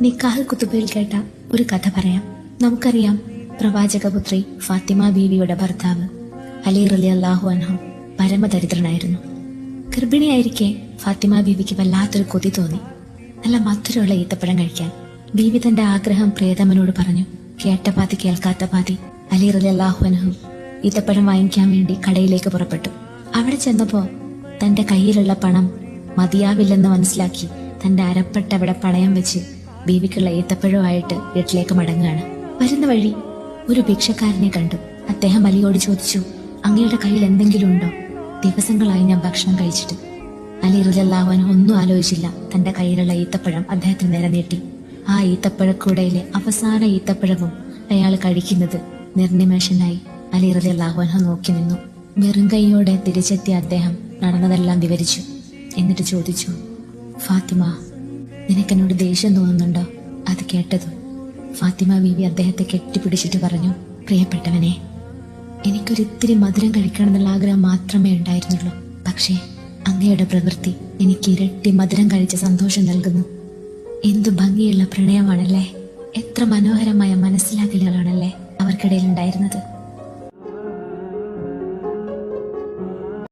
നിക്കാഹ് കുത്തുബയിൽ കേട്ട ഒരു കഥ പറയാം. നമുക്കറിയാം, പ്രവാചകപുത്രി ഫാത്തിമ ബീവിയുടെ ഭർത്താവ് അലി റളിയല്ലാഹു അൻഹു പരമദരിദ്രനായിരുന്നു. ഗർഭിണിയായിരിക്കെ ഫാത്തിമ ബീവിക്ക് വല്ലാത്തൊരു കൊതി തോന്നി, നല്ല മധുരമുള്ള ഈത്തപ്പഴം കഴിക്കാൻ. ബീവി തന്റെ ആഗ്രഹം പ്രിയതമനോട് പറഞ്ഞു. കേട്ട പാതി കേൾക്കാത്ത പാതി അലി റളിയല്ലാഹു അൻഹു ഈത്തപ്പഴം വാങ്ങിക്കാൻ വേണ്ടി കടയിലേക്ക് പുറപ്പെട്ടു. അവിടെ ചെന്നപ്പോ തന്റെ കയ്യിലുള്ള പണം മതിയാവില്ലെന്ന് മനസ്സിലാക്കി തന്റെ അരപ്പട്ട അവിടെ പണയം വെച്ച് ബീവിക്കുള്ള ഈത്തപ്പഴവുമായിട്ട് വീട്ടിലേക്ക് മടങ്ങുകയാണ്. വരുന്ന വഴി ഒരു ഭിക്ഷക്കാരനെ കണ്ടു. അദ്ദേഹം അലിയോട് ചോദിച്ചു, അങ്ങയുടെ കയ്യിൽ എന്തെങ്കിലും ഉണ്ടോ? ദിവസങ്ങളായി ഞാൻ ഭക്ഷണം കഴിച്ചിട്ട്. അലി റളിയല്ലാഹു അൻഹു ഒന്നും ആലോചിച്ചില്ല. തന്റെ കയ്യിലുള്ള ഈത്തപ്പഴം അദ്ദേഹത്തിന് നേരെ നീട്ടി. ആ ഈത്തപ്പഴക്കൂടയിലെ അവസാന ഈത്തപ്പഴവും അയാൾ കഴിക്കുന്നത് നിർനിമേഷനായി അലി റളിയല്ലാഹു അൻഹു നോക്കി നിന്നു. വെറും കൈയോടെ തിരിച്ചെത്തിയ അദ്ദേഹം നടന്നതെല്ലാം വിവരിച്ചു. എന്നിട്ട് ചോദിച്ചു, ഫാത്തിമ, നിനക്കെന്നോട് ദേഷ്യം തോന്നുന്നുണ്ടോ? അത് കേട്ടതും ഫാത്തിമ ബീവി അദ്ദേഹത്തെ കെട്ടിപ്പിടിച്ചിട്ട് പറഞ്ഞു, പ്രിയപ്പെട്ടവനെ, എനിക്കൊരിത്തിരി മധുരം കഴിക്കണമെന്നുള്ള ആഗ്രഹം മാത്രമേ ഉണ്ടായിരുന്നുള്ളൂ. പക്ഷേ അങ്ങയുടെ പ്രവൃത്തി എനിക്ക് ഇരട്ടി മധുരം കഴിച്ച സന്തോഷം നൽകുന്നു. എന്തു ഭംഗിയുള്ള പ്രണയമാണല്ലേ! എത്ര മനോഹരമായ മനസ്സിലാക്കലുകളാണല്ലേ അവർക്കിടയിൽ ഉണ്ടായിരുന്നത്!